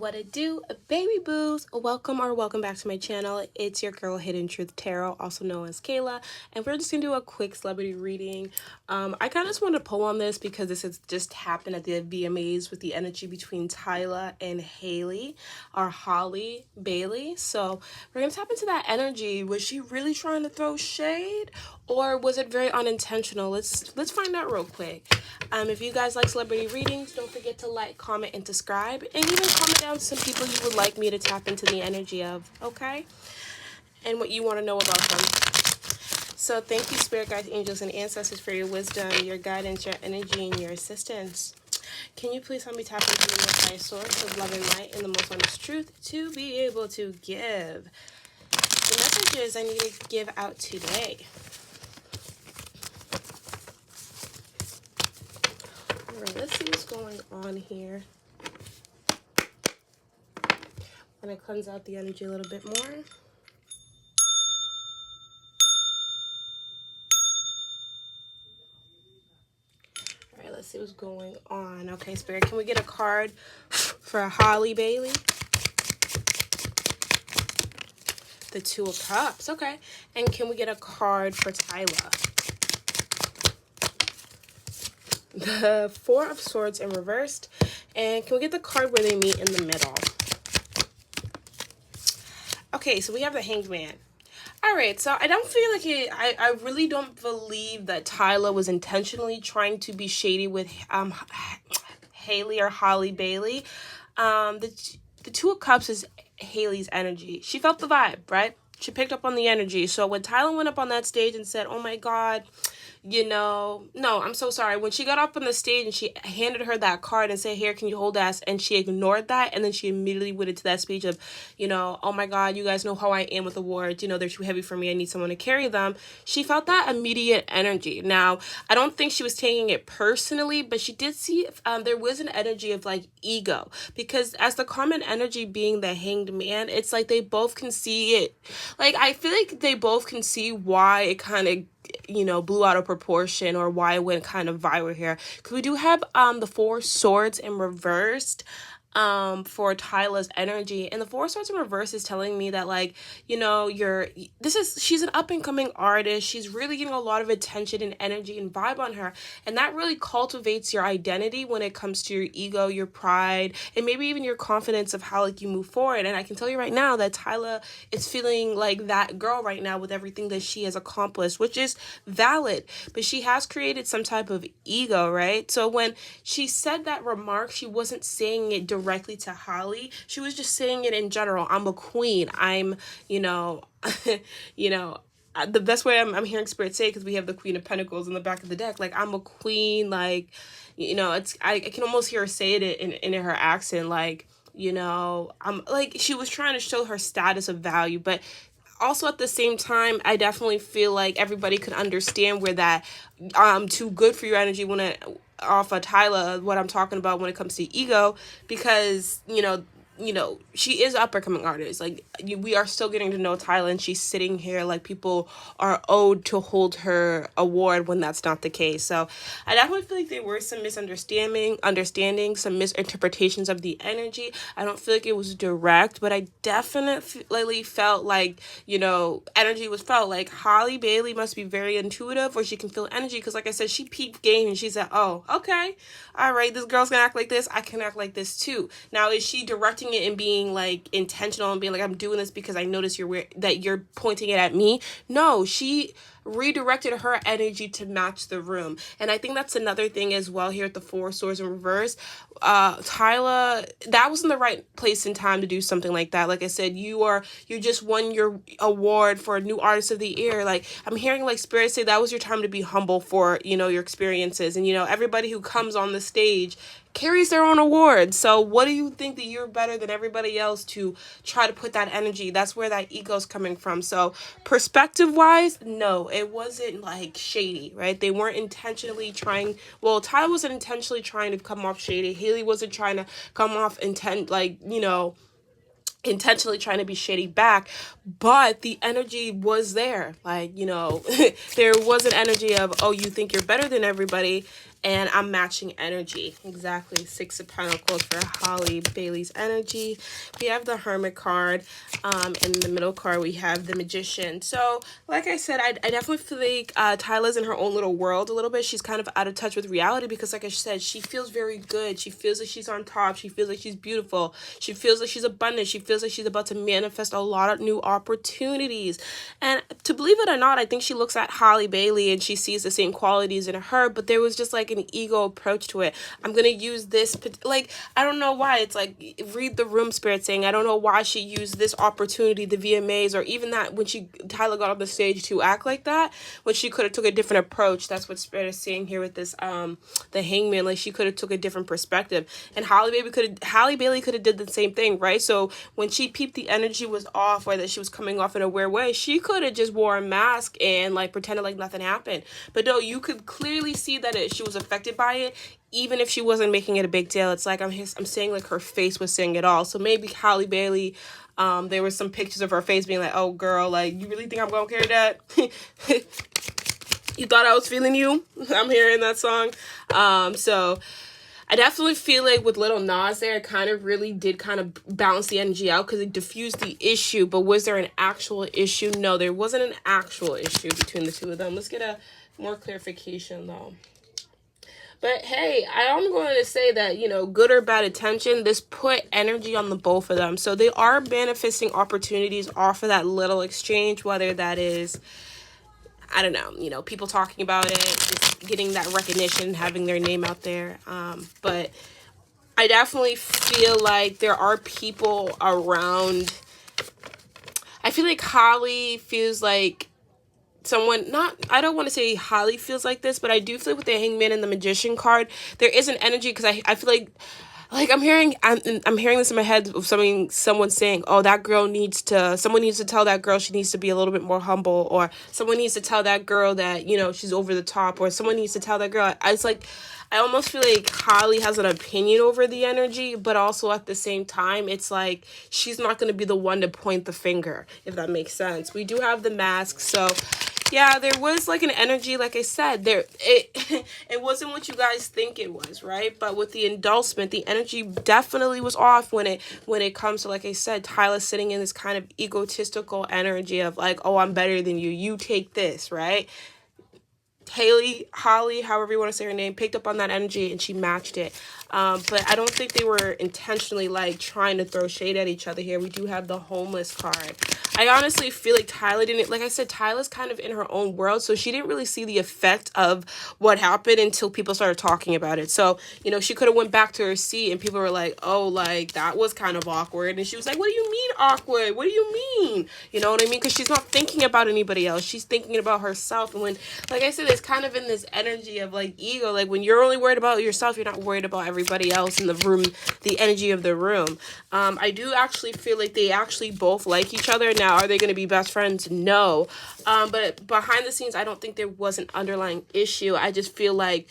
What it do, baby boos? Welcome back to my channel. It's your girl Hidden Truth Tarot, also known as Kayla, and we're just gonna do a quick celebrity reading. I kind of just want to pull on this because this has just happened at the VMAs with the energy between Tyla and Halle, or Halle Bailey. So we're gonna tap into that energy. Was she really trying to throw shade, or was it very unintentional? Let's find out real quick. If you guys like celebrity readings, don't forget to like, comment, and subscribe, and even comment down some people you would like me to tap into the energy of, okay? And what you want to know about them. So thank you, spirit guides, angels, and ancestors, for your wisdom, your guidance, your energy, and your assistance. Can you please help me tap into the most high source of love and light and the most honest truth to be able to give the messages I need to give out today? All right, let's see what's going on here. I'm going to cleanse out the energy a little bit more. All right, let's see what's going on. Okay, Spirit, can we get a card for Halle Bailey? The Two of Cups, okay. And can we get a card for Tyla? The Four of Swords in reversed. And can we get the card where they meet in the middle? Okay, so we have the Hanged Man. All right, so I don't feel like it. I really don't believe that Tyla was intentionally trying to be shady with Halle or Halle Bailey. The Two of Cups is Haley's energy. She felt the vibe, right? She picked up on the energy. So when Tyla went up on that stage and said, "Oh my God, you know, no, I'm so sorry." When she got up on the stage and she handed her that card and said, "Here, can you hold that?" And she ignored that. And then she immediately went into that speech of, you know, "Oh my God, you guys know how I am with awards. You know, they're too heavy for me. I need someone to carry them." She felt that immediate energy. Now, I don't think she was taking it personally, but she did see there was an energy of like ego, because as the common energy being the Hanged Man, it's like they both can see it. Like, I feel like they both can see why it kind of, you know, blew out of proportion, or why it went kind of viral here. Because we do have the Four Swords in reversed for Tyla's energy, and the Four Swords in reverse is telling me that, like, you know, she's an up and coming artist. She's really getting a lot of attention and energy and vibe on her, and that really cultivates your identity when it comes to your ego, your pride, and maybe even your confidence of how, like, you move forward. And I can tell you right now that Tyla is feeling like that girl right now with everything that she has accomplished, which is valid, but she has created some type of ego, right? So when she said that remark, she wasn't saying it directly to Halle. She was just saying it in general. I'm a queen. I'm, you know, the best way I'm hearing Spirit say, because we have the Queen of Pentacles in the back of the deck, like, I'm a queen, like, you know, I can almost hear her say it in her accent, like, you know, I'm like, she was trying to show her status of value, but also at the same time, I definitely feel like everybody could understand where that too good for your energy when it off of Tyla, what I'm talking about when it comes to ego, because you know, she is an up and coming artist. Like, we are still getting to know Tyla, and she's sitting here like people are owed to hold her award when that's not the case. So I definitely feel like there were some understanding, some misinterpretations of the energy. I don't feel like it was direct, but I definitely felt like, you know, energy was felt. Like, Halle Bailey must be very intuitive, or she can feel energy, because like I said, she peeped game and she said, "Oh, okay, all right, this girl's gonna act like this, I can act like this too." Now, is she directing it and being like intentional and being like, "I'm doing this because I notice that you're pointing it at me"? No, she redirected her energy to match the room. And I think that's another thing as well here at the Four Swords in reverse. Tyla, that was in the right place and time to do something like that. Like I said, you just won your award for New Artist of the Year. Like, I'm hearing like Spirit say that was your time to be humble for, you know, your experiences. And, you know, everybody who comes on the stage carries their own award. So what do you think that you're better than everybody else to try to put that energy? That's where that ego's coming from. So perspective wise, no, it wasn't like shady, right? They weren't intentionally trying. Well, Tyler wasn't intentionally trying to come off shady. Halle wasn't trying to come off intentionally trying to be shady back, but the energy was there. Like, you know, there was an energy of, oh, you think you're better than everybody. and I'm matching energy. Exactly. Six of Pentacles for Halle Bailey's energy. We have the Hermit card. In the middle card, we have the Magician. So, like I said, I definitely feel like Tyla's in her own little world a little bit. She's kind of out of touch with reality because, like I said, she feels very good. She feels like she's on top. She feels like she's beautiful. She feels like she's abundant. She feels like she's about to manifest a lot of new opportunities. And to believe it or not, I think she looks at Halle Bailey and she sees the same qualities in her, but there was just like an ego approach to it. I'm going to use this, like, I don't know why. It's like, read the room, Spirit saying, I don't know why she used this opportunity, the VMAs, or even that when Tyla got on the stage to act like that, when she could have took a different approach. That's what Spirit is saying here with this, the Hangman. Like, she could have took a different perspective, and Halle Bailey could have did the same thing, right? So when she peeped the energy was off, or that she was coming off in a weird way, she could have just wore a mask and like pretended like nothing happened. But no, you could clearly see that she was affected by it, even if she wasn't making it a big deal. It's like I'm saying, like, her face was saying it all. So maybe Halle Bailey, there was some pictures of her face being like, oh girl, like, you really think I'm gonna carry that? You thought I was feeling you? I'm hearing that song. So I definitely feel like with Little Nas there, it kind of really did kind of balance the energy out because it diffused the issue. But was there an actual issue? No, there wasn't an actual issue between the two of them. Let's get a more clarification though. But hey, I'm going to say that, you know, good or bad attention, this put energy on the both of them. So they are manifesting opportunities off of that little exchange, whether that is, I don't know, you know, people talking about it, just getting that recognition, having their name out there. But I definitely feel like there are people around. I feel like Halle feels like I don't want to say Halle feels like this, but I do feel like with the Hangman and the Magician card, there is an energy because I feel like I'm hearing this in my head of someone saying, oh, someone needs to tell that girl she needs to be a little bit more humble, or someone needs to tell that girl that, you know, she's over the top, or someone needs to tell that girl. I almost feel like Halle has an opinion over the energy, but also at the same time, it's like she's not going to be the one to point the finger, if that makes sense. We do have the mask, so yeah, there was like an energy, like I said, it wasn't what you guys think it was, right? But with the endorsement, the energy definitely was off when it comes to, like I said, Tyla sitting in this kind of egotistical energy of like, oh, I'm better than you, you take this, right? Halle, however you want to say her name, picked up on that energy and she matched it. But I don't think they were intentionally like trying to throw shade at each other here. We do have the homeless card. I honestly feel like Tyla didn't, like I said, Tyla's kind of in her own world, so she didn't really see the effect of what happened until people started talking about it. So, you know, she could have went back to her seat and people were like, oh, like, that was kind of awkward. And she was like, what do you mean awkward? What do you mean? You know what I mean? Because she's not thinking about anybody else. She's thinking about herself. And when, like I said, it's kind of in this energy of like ego. Like when you're only worried about yourself, you're not worried about everybody else in the room, the energy of the room. I do actually feel like they actually both like each other. Now, are they going to be best friends? No. But behind the scenes, I don't think there was an underlying issue. I just feel like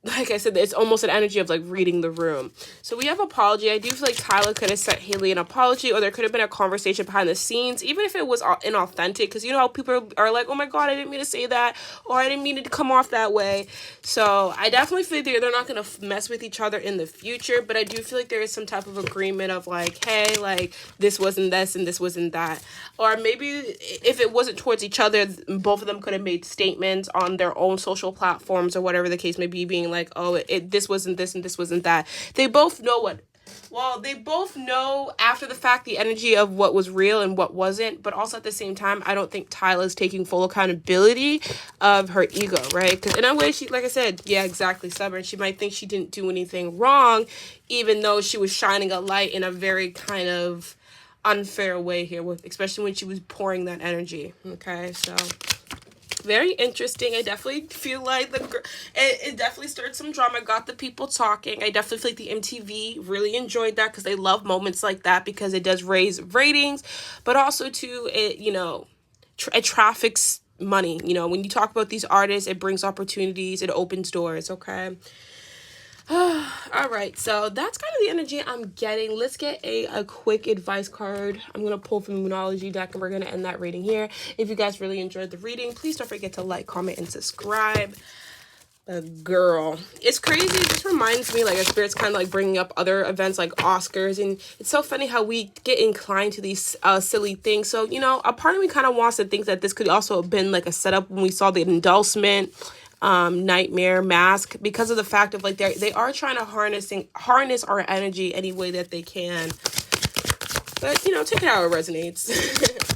I said, it's almost an energy of like reading the room. So we have apology. I do feel like Tyla could have sent Halle an apology, or there could have been a conversation behind the scenes, even if it was inauthentic, because you know how people are like, oh my god, I didn't mean to say that, or I didn't mean it to come off that way. So I definitely feel they're not going to mess with each other in the future, but I do feel like there is some type of agreement of like, hey, like this wasn't this and this wasn't that. Or maybe if it wasn't towards each other, both of them could have made statements on their own social platforms or whatever the case may be, being like, oh, this wasn't this and this wasn't that. They both know they both know after the fact the energy of what was real and what wasn't, but also at the same time, I don't think Tyla's taking full accountability of her ego, right? Because in a way, she, like I said, yeah, exactly, stubborn. She might think she didn't do anything wrong, even though she was shining a light in a very kind of unfair way here, especially when she was pouring that energy, okay? So very interesting. I definitely feel like it definitely stirred some drama, got the people talking. I definitely feel like the MTV really enjoyed that because they love moments like that because it does raise ratings, but also too, it, you know, it traffics money. You know, when you talk about these artists, it brings opportunities, it opens doors, okay? All right, so that's kind of the energy I'm getting. Let's get a quick advice card. I'm going to pull from the Moonology deck, and we're going to end that reading here. If you guys really enjoyed the reading, please don't forget to like, comment, and subscribe. Girl, it's crazy. It just reminds me, like, a spirit's kind of like bringing up other events like Oscars, and it's so funny how we get inclined to these silly things. So, you know, a part of me kind of wants to think that this could also have been like a setup when we saw the endorsement nightmare mask, because of the fact of like they are trying to harness our energy any way that they can. But, you know, take it how it resonates.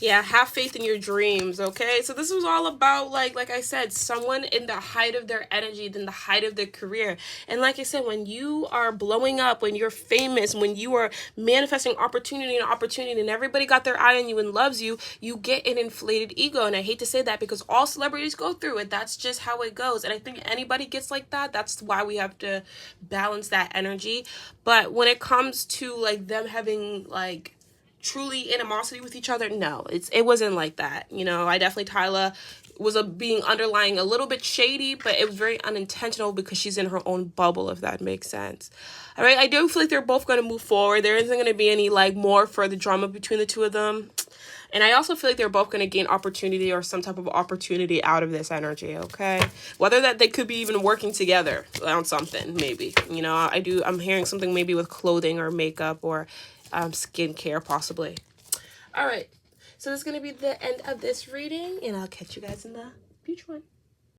Yeah, have faith in your dreams, okay? So this was all about, like I said, someone in the height of their energy, then the height of their career. And like I said, when you are blowing up, when you're famous, when you are manifesting opportunity and everybody got their eye on you and loves you, you get an inflated ego. And I hate to say that because all celebrities go through it. That's just how it goes. And I think anybody gets like that. That's why we have to balance that energy. But when it comes to like them having like truly animosity with each other, no, it wasn't like that. You know, I definitely, Tyla was being underlying a little bit shady, but it was very unintentional because she's in her own bubble, if that makes sense. All right, I do feel like they're both going to move forward. There isn't going to be any like more further drama between the two of them. And I also feel like they're both going to gain opportunity or some type of opportunity out of this energy, okay? Whether that they could be even working together on something, maybe. You know, I'm hearing something maybe with clothing or makeup or skincare, possibly. All right. So this is going to be the end of this reading, and I'll catch you guys in the future one.